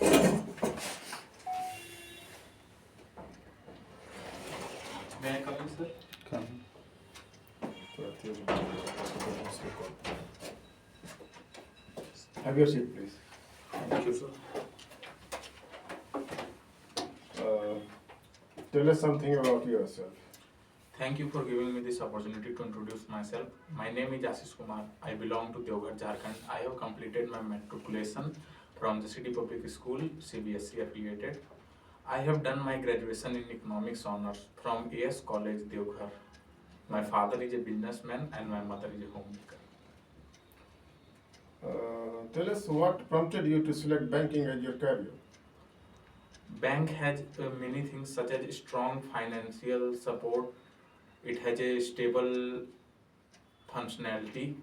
May I come in, sir? Come. Have your seat, please. Thank you, sir. Uh, Tell us something about yourself. Thank you for giving me this opportunity to introduce myself. My name is Ashish Kumar. I belong to Deoghar, Jharkhand. I have completed my matriculation from the City Public School, CBSE affiliated. I have done my graduation in economics honors from AS College, Deoghar. My father is a businessman and my mother is a homemaker. Tell us what prompted you to select banking as your career. Bank has many things such as strong financial support. It has a stable functionality.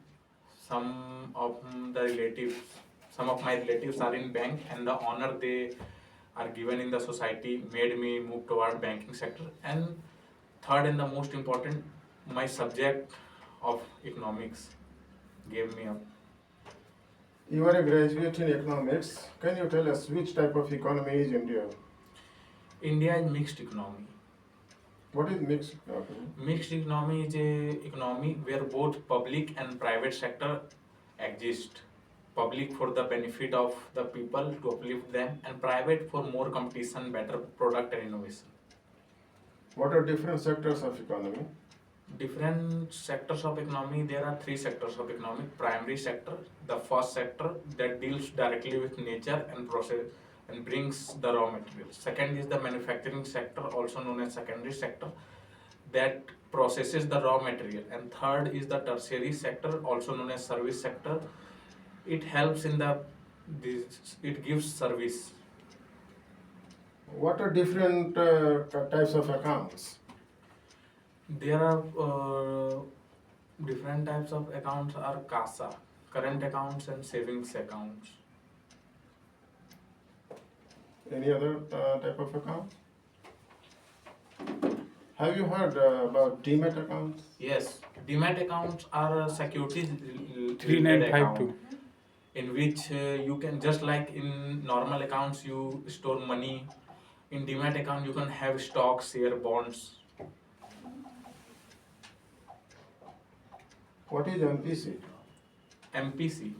Some of the relatives, some of my relatives are in bank, and the honor they are given in the society made me move toward banking sector. And third and the most important, my subject of economics gave me a You are a graduate in economics. Can you tell us which type of economy is India? India is mixed economy. What is mixed economy? Mixed economy is a economy where both public and private sector exist. Public for the benefit of the people to uplift them, and private for more competition, better product and innovation. What are different sectors of economy? Different sectors of economy, there are three sectors of economy. Primary sector, the first sector that deals directly with nature and process and brings the raw material. Second is the manufacturing sector, also known as secondary sector, that processes the raw material. And third is the tertiary sector, also known as service sector. It helps in it gives service. What are different types of accounts? There are different types of accounts are CASA, current accounts, and savings accounts. Any other type of account? Have you heard about demat accounts? Yes, demat accounts are securities related 3952. account in which you can, just like in normal accounts you store money, in demat account you can have stocks, share, bonds. What is MPC? MPC,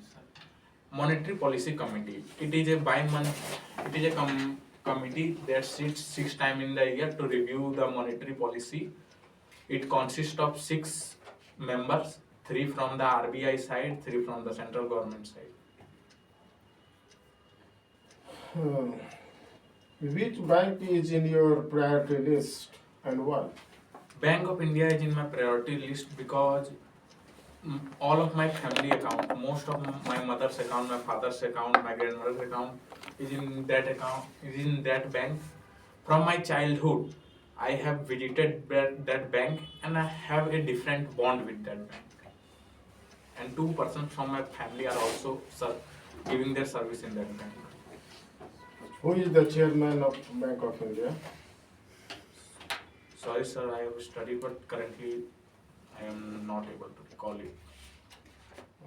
Monetary Policy Committee. It is a committee that sits 6 times in the year to review the monetary policy. It consists of 6 members, 3 from the RBI side, 3 from the central government side. Which bank is in your priority list and why? Bank of India is in my priority list because all of my family account, most of my mother's account, my father's account, my grandmother's account is in that bank. From my childhood, I have visited that bank and I have a different bond with that bank. And 2 persons from my family are also giving their service in that bank. Who is the chairman of Bank of India? Sorry, sir, I have studied, but currently I am not able to recall it.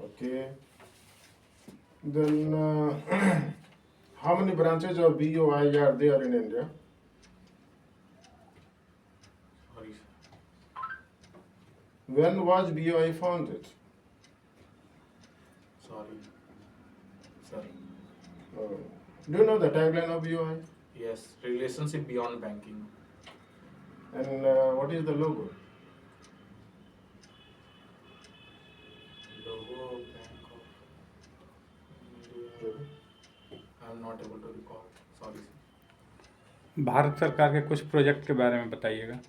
Okay. Then, how many branches of BOI are there in India? Sorry, sir. When was BOI founded? Sorry. Sir. Do you know the tagline of BOI? Yes, relationship beyond banking. And what is the logo? Logo of Bank of India. I am not able to recall. Sorry, sir. Bharat सरकार के कुछ project के बारे में बताइएगा।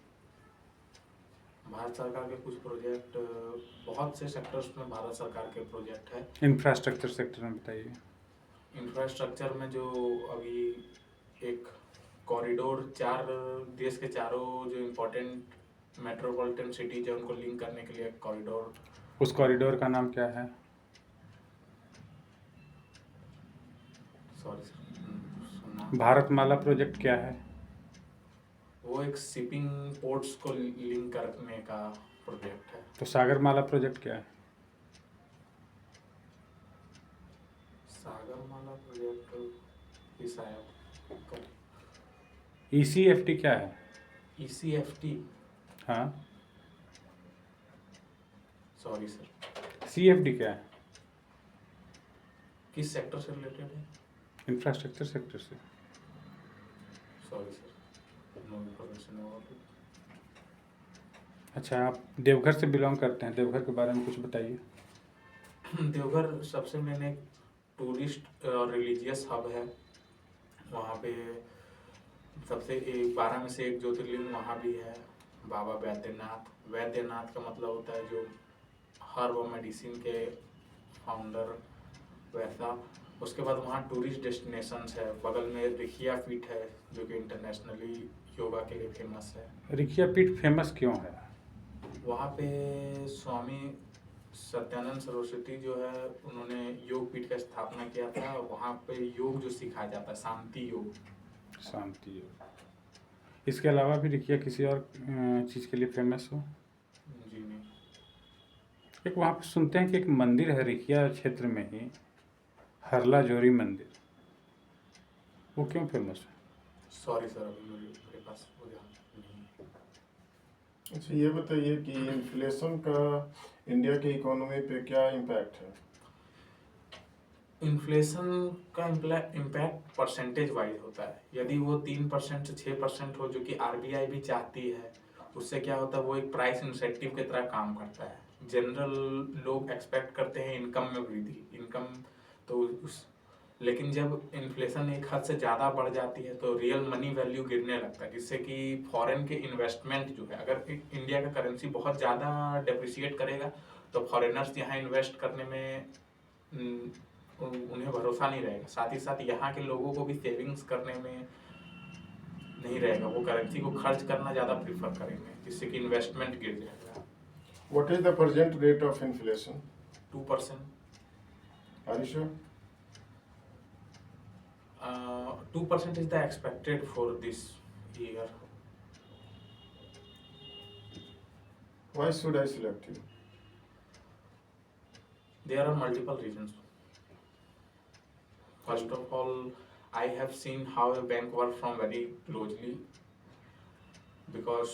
भारत सरकार के कुछ प्रोजेक्ट, बहुत से सेक्टर्स में भारत सरकार के प्रोजेक्ट है। इंफ्रास्ट्रक्चर सेक्टर में बताइए। इंफ्रास्ट्रक्चर में जो अभी एक कॉरिडोर, 4 देश के चारों जो इम्पोर्टेंट मेट्रोपॉलिटन सिटीज है उनको लिंक करने के लिए एक कॉरिडोर। उस कॉरिडोर का नाम क्या है? सॉरी सर, भारतमाला प्रोजेक्ट क्या है? वो एक शिपिंग पोर्ट्स को लिंक करने का प्रोजेक्ट है। तो सागरमाला प्रोजेक्ट क्या है? सागरमाला प्रोजेक्ट शायद ECFT क्या है? ECFT, हाँ, सॉरी सर, CFD क्या है? किस सेक्टर से रिलेटेड है? इंफ्रास्ट्रक्चर सेक्टर से। Sorry sir, no information about it. अच्छा, आप देवघर से बिलोंग करते हैं, देवघर के बारे में कुछ बताइए। देवघर सबसे मेन एक टूरिस्ट और रिलीजियस हब है। वहाँ पे सबसे 12 में से एक ज्योतिर्लिंग वहाँ भी है, बाबा वैद्यनाथ। वैद्यनाथ का मतलब होता है जो हर्ब मेडिसिन के फाउंडर, वैसा। उसके बाद वहाँ टूरिस्ट डेस्टिनेशंस है, बगल में रिखिया पीठ है जो कि इंटरनेशनली योगा के लिए फेमस है। रिखिया पीठ फेमस क्यों है? वहाँ पे स्वामी सत्यानंद सरस्वती जो है, उन्होंने योग पीठ का स्थापना किया था। वहाँ पे योग जो सिखाया जाता है, शांति योग। शांति योग। इसके अलावा भी रिखिया किसी और चीज़ के लिए फेमस हो? जी नहीं। एक वहाँ पे सुनते हैं कि एक मंदिर है रिखिया क्षेत्र में ही, हरला जोरी मंदिर, वो क्यों फेमस है? सॉरी सर, अभी मेरे पास वो ध्यान नहीं है। अच्छा, ये बताइए कि इन्फ्लेशन का इंडिया की इकोनॉमी पे क्या इम्पैक्ट है? इन्फ्लेशन का इम्पैक्ट परसेंटेज वाइज होता है। यदि वो 3% से 6% हो, जो कि RBI भी चाहती है, उससे क्या होता है, वो एक प्राइस इंसेंटिव की तरह काम करता है। जनरल लोग एक्सपेक्ट करते हैं इनकम में वृद्धि, इनकम तो उस लेकिन जब इन्फ्लेशन एक हद से ज़्यादा बढ़ जाती है तो रियल मनी वैल्यू गिरने लगता है, जिससे कि फॉरेन के इन्वेस्टमेंट जो है, अगर इंडिया का करेंसी बहुत ज़्यादा डेप्रिसिएट करेगा तो फॉरेनर्स यहाँ इन्वेस्ट करने में उन्हें भरोसा नहीं रहेगा। साथ ही साथ यहाँ के लोगों को भी सेविंग्स करने में नहीं रहेगा, वो करेंसी को खर्च करना ज़्यादा प्रीफर करेंगे, जिससे कि इन्वेस्टमेंट गिर जाएगा। What is the present rate of inflation? 2%। Are you sure? 2% is the expected for this year. Why should I select you? There are multiple reasons. First of all, I have seen how a bank works from very closely, because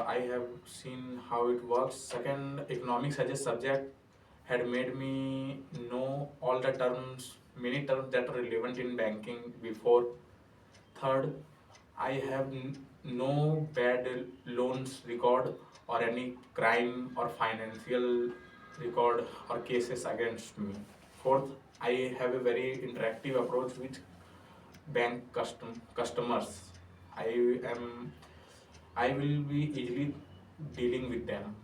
I have seen how it works. Second, economics as a subject had made me know all the terms, many terms that are relevant in banking before. Third, I have no bad loans record or any crime or financial record or cases against me. Fourth, I have a very interactive approach with bank customers. I will be easily dealing with them.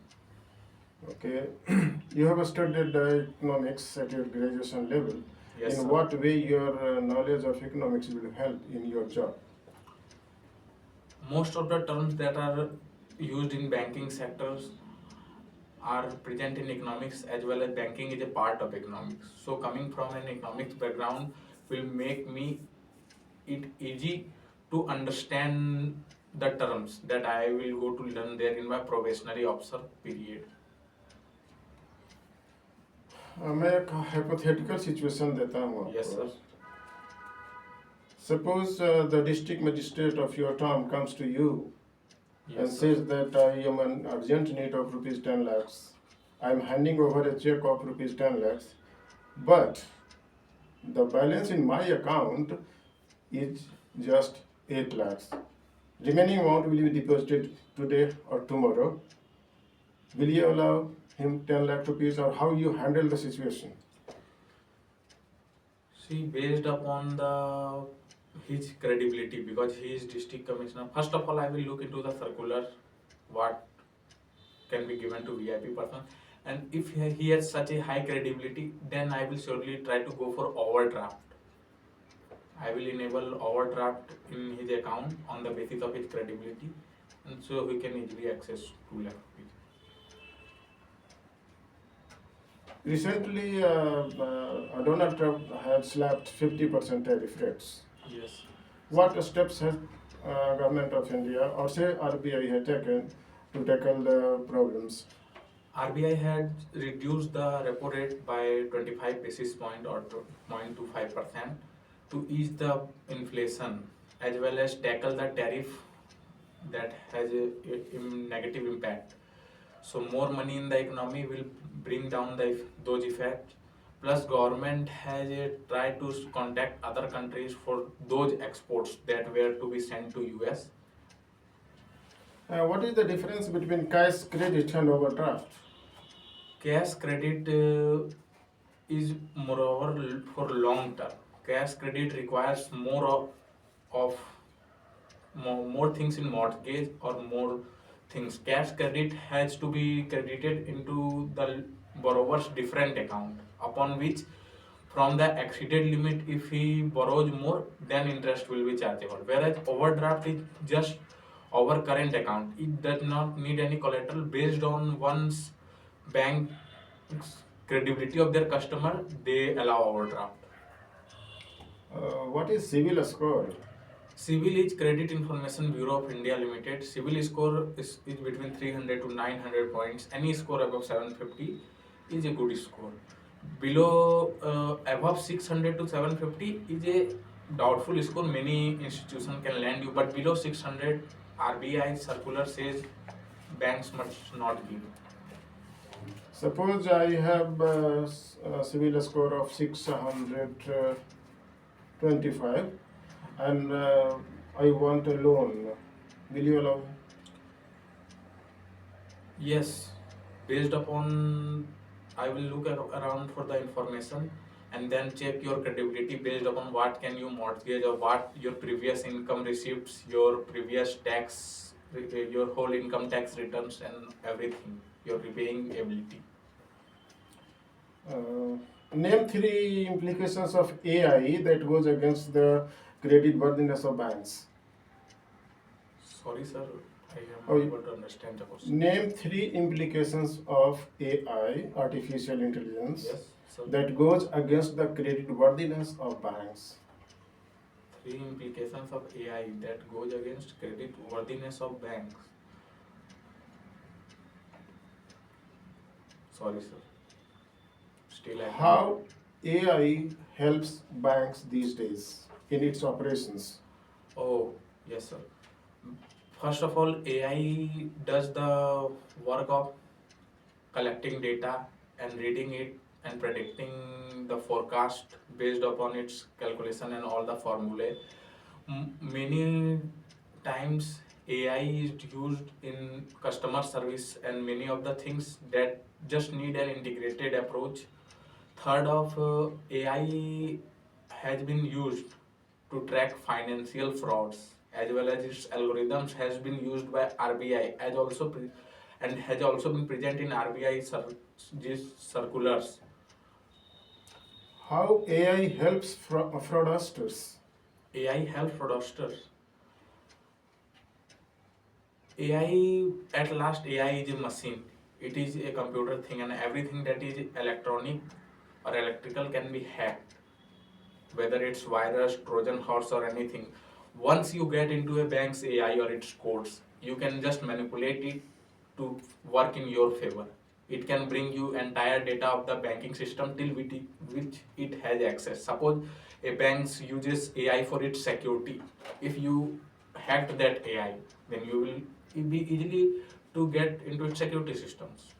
Okay, you have studied economics at your graduation level. Yes, In sir. what way your knowledge of economics will help in your job? Most of the terms that are used in banking sectors are present in economics, as well as banking is a part of economics. So coming from an economics background will make me it easy to understand the terms that I will go to learn there in my probationary officer period. मैं एक hypothetical situation देता हूँ आपको. Yes, sir. Suppose the district magistrate of your town comes to you and Yes, sir. says that I am in urgent need of rupees 10 lakhs. I am handing over a check of rupees 10 lakhs, but the balance in my account is just 8 lakhs. Remaining amount will be deposited today or tomorrow. Will you allow him 10 lakh rupees, or how you handle the situation? See, based upon his credibility, because he is district commissioner, first of all I will look into the circular, what can be given to VIP person, and if he has such a high credibility, then I will surely try to go for overdraft. I will enable overdraft in his account on the basis of his credibility, and so he can easily access 2 lakh rupees. Recently, Donald Trump had slapped 50% tariff rates. Yes. What steps has government of India or say RBI had taken to tackle the problems? RBI had reduced the repo rate by 25 basis point or 0.25%, to ease the inflation as well as tackle the tariff that has a negative impact. So more money in the economy will bring down those effects. Plus, government has tried to contact other countries for those exports that were to be sent to US. What is the difference between cash credit and overdraft? Cash credit is moreover for long term. Cash credit requires of more things in mortgage or more things. Cash credit has to be credited into the borrower's different account, upon which from the exceeded limit, if he borrows more, then interest will be chargeable. Whereas overdraft is just our current account. It does not need any collateral. Based on one's bank's credibility of their customer, they allow overdraft. What is CIBIL score? CIBIL is Credit Information Bureau of India Limited. CIBIL score is between 300 to 900 points. Any score above 750 is a good score. Below above 600 to 750 is a doubtful score. Many institutions can lend you, but below 600, RBI circular says banks must not give. Suppose I have a CIBIL score of 625 and I want a loan. Will you allow me? Yes, based upon, I will look around for the information and then check your credibility based upon what can you mortgage or what your previous income receipts, your previous tax, your whole income tax returns and everything, your repaying ability. Name 3 implications of AI that goes against the credit worthiness of banks. Sorry, sir, I am Oh, not able to understand the question. Name 3 implications of AI, artificial intelligence, Yes, sir. that goes against the credit worthiness of banks. 3 implications of AI that goes against credit worthiness of banks. Sorry, sir. Still, I How AI helps banks these days in its operations? Oh, yes, sir. First of all, AI does the work of collecting data and reading it and predicting the forecast based upon its calculation and all the formulae. Many times AI is used in customer service and many of the things that just need an integrated approach. Third of AI has been used to track financial frauds as well as its algorithms has been used by RBI as also and has also been present in RBI circulars. How AI helps fraudsters? AI helps fraudsters. AI, at last, AI is a machine. It is a computer thing, and everything that is electronic or electrical can be hacked. Whether it's virus, Trojan horse, or anything. Once you get into a bank's AI or its codes, you can just manipulate it to work in your favor. It can bring you entire data of the banking system till which it has access. Suppose a bank uses AI for its security. If you hacked that AI, then you will be easily to get into its security systems.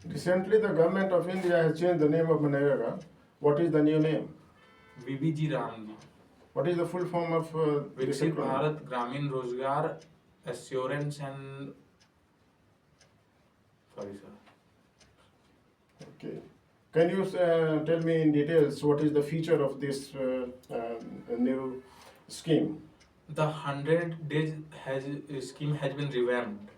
Recently, the government of India has changed the name of Manrega. What is the new name? VBG Ramji. What is the full form of this Viksit acronym? Bharat Gramin Rozgar Assurance and sorry, sir. Okay. Can you tell me in details what is the feature of this new scheme? The 100 days scheme has been revamped,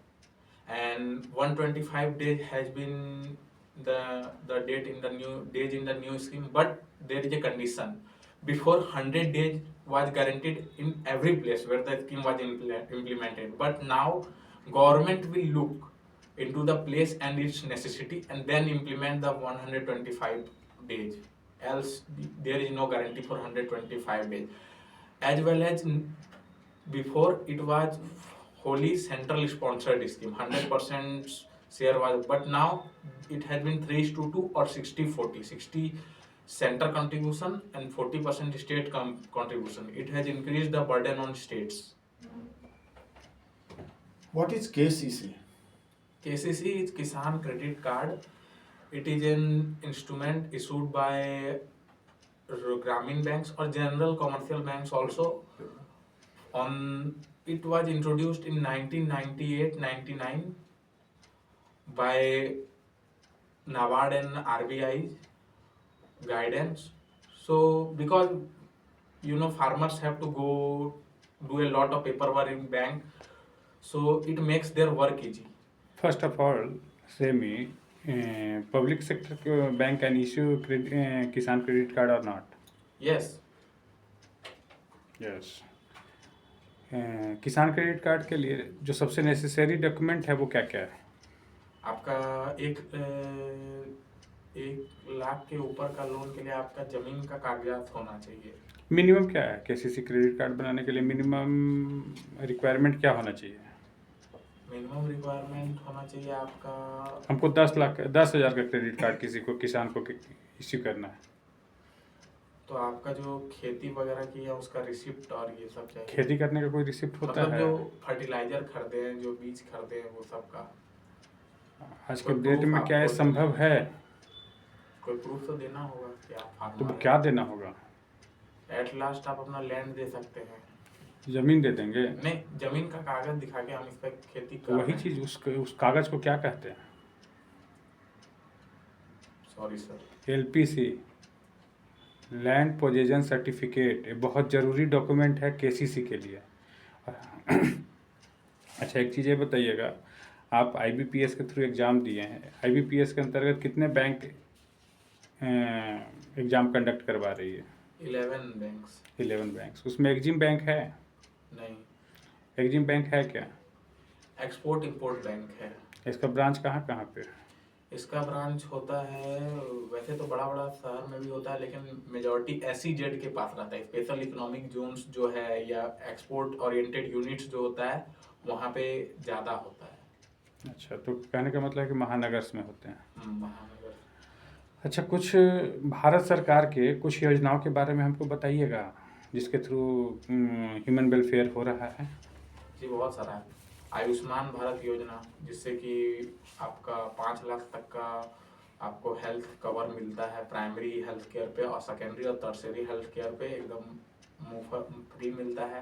and 125 days has been the date in the new days in the new scheme. But there is a condition. Before 100 days was guaranteed in every place where the scheme was implemented. But now government will look into the place and its necessity and then implement the 125 days. Else there is no guarantee for 125 days. As well as before it was wholly central sponsored scheme, 100% share was, but now it has been 3:2 or 60-40. 60 center contribution and 40% state contribution. It has increased the burden on states. What is KCC? KCC is Kisan Credit Card. It is an instrument issued by Grameen banks or general commercial banks also. It was introduced in 1998-99 by NABARD and RBI guidance. So because farmers have to go do a lot of paperwork in bank, so it makes their work easy. First of all, say me, public sector bank can issue Kisan credit card or not? Yes. Yes. किसान credit card के लिए जो सबसे necessary document है वो क्या क्या है? आपका 1 लाख के ऊपर का लोन के लिए आपका जमीन का कागजात होना चाहिए। मिनिमम क्या है केसीसी क्रेडिट कार्ड बनाने के लिए? मिनिमम रिक्वायरमेंट क्या होना चाहिए? मिनिमम रिक्वायरमेंट होना चाहिए आपका, हमको 10,000 का क्रेडिट कार्ड किसी को किसान को इश्यू करना है, तो आपका जो खेती वगैरह की है उसका रिसिप्ट और ये सब चाहिए। खेती करने का कोई रिसिप्ट होता मतलब है? जो फर्टिलाइजर खरीदे हैं, जो बीज खरीदे हैं, वो सब का आज के डेट में क्या ये संभव है? कोई प्रूफ तो देना होगा कि आप तो फार्मर वो क्या देना होगा? एट लास्ट आप अपना लैंड दे सकते हैं। जमीन दे देंगे? नहीं, जमीन का कागज दिखा के हम इस पर खेती कर तो वही रहे हैं। चीज उस कागज को क्या कहते हैं? Sorry sir. LPC, land possession certificate, ये बहुत ज़रूरी डॉक्यूमेंट है केसीसी के लिए। अच्छा, एक चीज़ ये बताइएगा, आप आईबीपीएस के थ्रू एग्ज़ाम दिए हैं, आईबीपीएस के अंतर्गत कितने बैंक एग्ज़ाम कंडक्ट करवा रही है? 11 बैंक्स। 11 बैंक्स। उसमें एग्जिम बैंक है? नहीं। एग्जिम बैंक है क्या? एक्सपोर्ट इंपोर्ट बैंक है। इसका ब्रांच कहाँ कहाँ पे? इसका ब्रांच होता है, वैसे तो बड़ा बड़ा शहर में भी होता है, लेकिन मेजॉरिटी SEZ के पास रहता है। स्पेशल इकोनॉमिक जोन्स जो है या एक्सपोर्ट ओरिएंटेड यूनिट्स जो होता है वहाँ पे ज़्यादा होता है। अच्छा, तो कहने का मतलब है कि महानगर्स में होते हैं। महानगर। अच्छा, कुछ भारत सरकार के कुछ योजनाओं के बारे में हमको बताइएगा जिसके थ्रू ह्यूमन वेलफेयर हो रहा है। जी बहुत सारा है। आयुष्मान भारत योजना, जिससे कि आपका 5 लाख तक का आपको हेल्थ कवर मिलता है प्राइमरी हेल्थ केयर पे, और सेकेंडरी और टर्शियरी हेल्थ केयर पे एकदम मुफ्त फ्री मिलता है।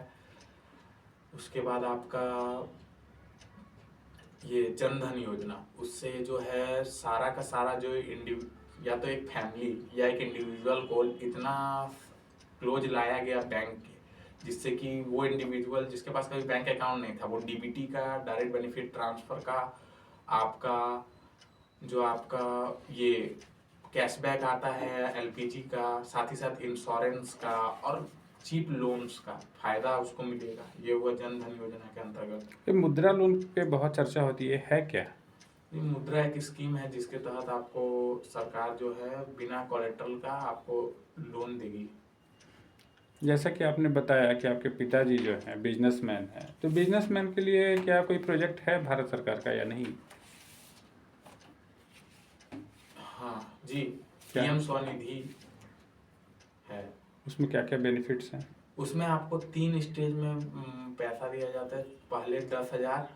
उसके बाद आपका ये जन धन योजना, उससे जो है सारा का सारा जो या तो एक फैमिली या एक इंडिविजुअल को इतना क्लोज लाया गया बैंक के, जिससे कि वो इंडिविजुअल जिसके पास कभी बैंक अकाउंट नहीं था, वो डीबीटी का, डायरेक्ट बेनिफिट ट्रांसफर का, आपका जो आपका ये कैशबैक आता है एलपीजी का, साथ ही साथ इंश्योरेंस का और चीप लोन्स का फायदा उसको मिलेगा। ये हुआ जन धन योजना के अंतर्गत। ये मुद्रा लोन पे बहुत चर्चा होती है क्या? ये मुद्रा एक स्कीम है जिसके तहत आपको सरकार जो है बिना कोलेट्रल का आपको लोन देगी। जैसा कि आपने बताया कि आपके पिताजी जो हैं बिजनेसमैन हैं, तो बिजनेसमैन के लिए क्या कोई प्रोजेक्ट है भारत सरकार का या नहीं? हाँ जी, क्या? पीएम स्वनिधि है। उसमें क्या क्या बेनिफिट्स हैं? उसमें आपको 3 स्टेज में पैसा दिया जाता है। पहले 10,000,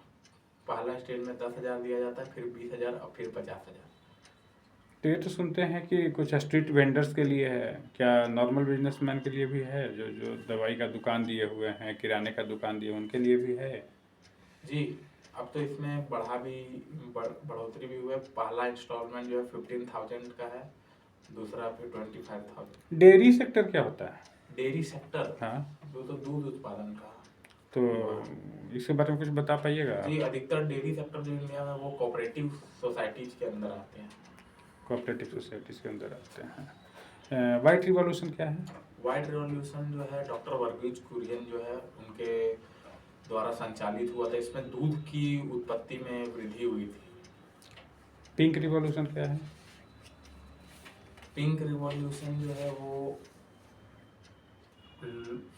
पहला स्टेज में 10,000 दिया जाता है, फिर 20,000 और फिर 50,000। तो ये तो सुनते हैं कि कुछ स्ट्रीट वेंडर्स के लिए है, क्या नॉर्मल बिजनेसमैन के लिए भी है? जो दवाई का दुकान दिए हुए हैं, किराने का दुकान दिए, उनके लिए भी है? जी, अब तो इसमें बढ़ोतरी भी हुई है। पहला इंस्टॉलमेंट जो है 15,000 का है, दूसरा फिर 25,000। डेयरी सेक्टर क्या होता है? डेयरी सेक्टर, हाँ, जो तो दूध उत्पादन का। तो इसके बारे में कुछ बता पाइएगा? जी, अधिकतर डेयरी सेक्टर जो इंडिया में वो कोऑपरेटिव सोसाइटीज के अंदर आते हैं। कोऑपरेटिव सोसाइटीज़ के अंदर आते हैं। वाइट रिवॉल्यूशन क्या है? वाइट रिवॉल्यूशन जो है डॉक्टर वर्गीज कुरियन जो है उनके द्वारा संचालित हुआ था। इसमें दूध की उत्पत्ति में वृद्धि हुई थी। पिंक रिवॉल्यूशन क्या है? पिंक रिवॉल्यूशन जो है वो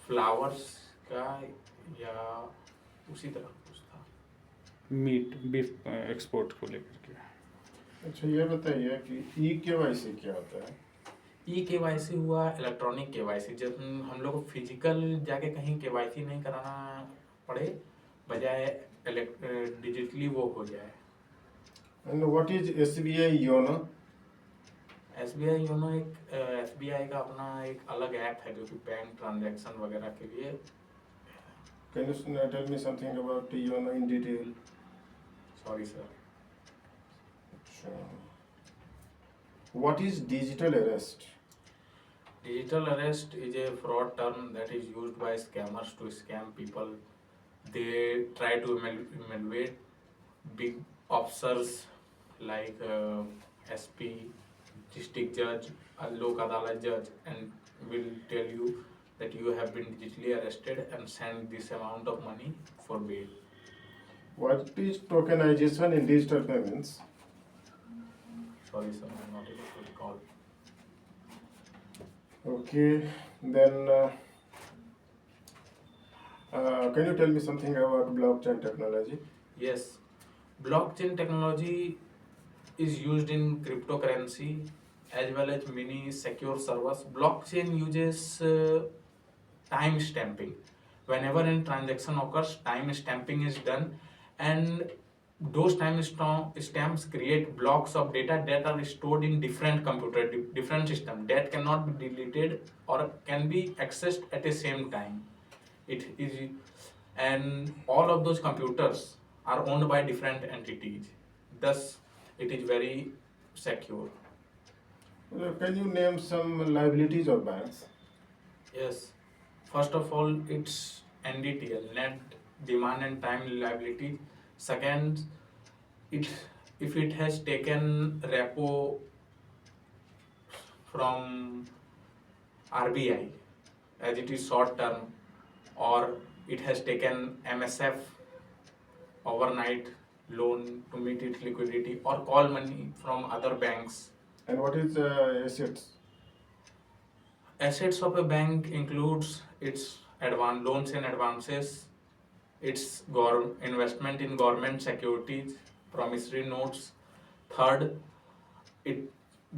फ्लावर्स का या उसी तरह कुछ था। मीट बीफ एक्सपोर्ट को लेकर के। अच्छा, ये बताइए कि ई केवाईसी क्या होता है? KYC हुआ इलेक्ट्रॉनिक KYC, जब हम लोग को फिजिकल जाके कहीं KYC नहीं कराना पड़े, बजाय डिजिटली वो हो जाए। And what is SBI YONO? SBI YONO एक SBI का अपना एक अलग ऐप है जो कि बैंक ट्रांजैक्शन वगैरह के लिए। Can you tell me something about YONO in detail? Sorry sir. What is digital arrest? Digital arrest is a fraud term that is used by scammers to scam people. They try to evaluate big officers like SP, district judge, a lok adalat judge, and will tell you that you have been digitally arrested and send this amount of money for bail. What is tokenization in digital payments? Sorry sir, I am not able to recall. Okay, then can you tell me something about blockchain technology? Yes, blockchain technology is used in cryptocurrency as well as many secure servers. Blockchain uses time stamping. Whenever a transaction occurs, time stamping is done, and those stamps create blocks of data that are stored in different computer, different system that cannot be deleted or can be accessed at the same time. It is, and all of those computers are owned by different entities. Thus, it is very secure. Can you name some liabilities of banks? Yes. First of all, it's NDTL, net demand and time liability. Second, it if it has taken repo from RBI as it is short term, or it has taken MSF overnight loan to meet its liquidity, or call money from other banks. And what is assets? Assets of a bank includes its loans and advances, its investment in government securities, promissory notes. Third,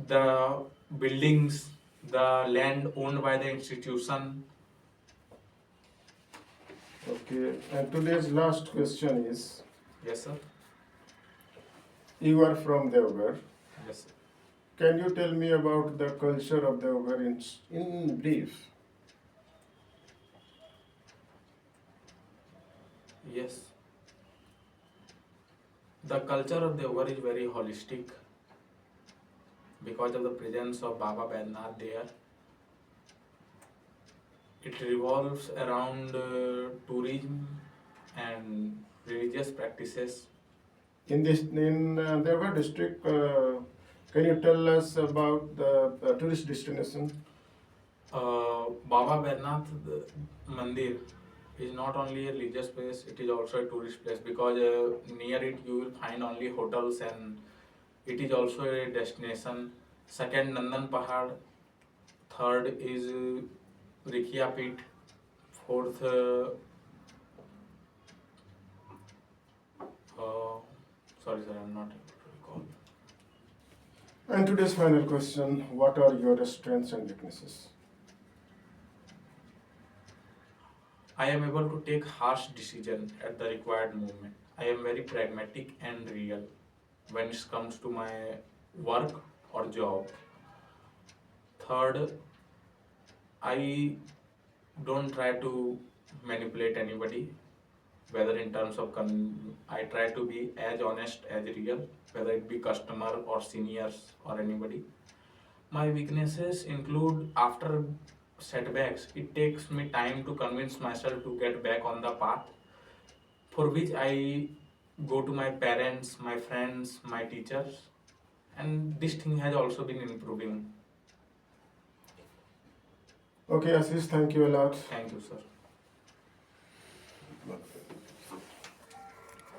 the buildings, the land owned by the institution. Okay, and today's last question is, Yes, sir. you are from Deoghar. Yes, sir. Can you tell me about the culture of Deoghar in brief? Yes. The culture of Deoghar is very holistic because of the presence of Baba Baidnath there. It revolves around tourism and religious practices. In Deoghar district, can you tell us about the tourist destination? Baba Baidnath Mandir is not only a religious place, it is also a tourist place because near it you will find only hotels, and it is also a destination. Second, Nandan Pahad. Third is Rikhiya Peeth. Fourth, sorry sir, I am not able to recall. And today's final question, what are your strengths and weaknesses? I am able to take harsh decisions at the required moment. I am very pragmatic and real when it comes to my work or job. Third, I don't try to manipulate anybody, whether in terms of I try to be as honest as real, whether it be customer or seniors or anybody. My weaknesses include after setbacks, it takes me time to convince myself to get back on the path, for which I go to my parents, my friends, my teachers, and this thing has also been improving. Okay, Ashish, thank you a lot. Thank you, sir.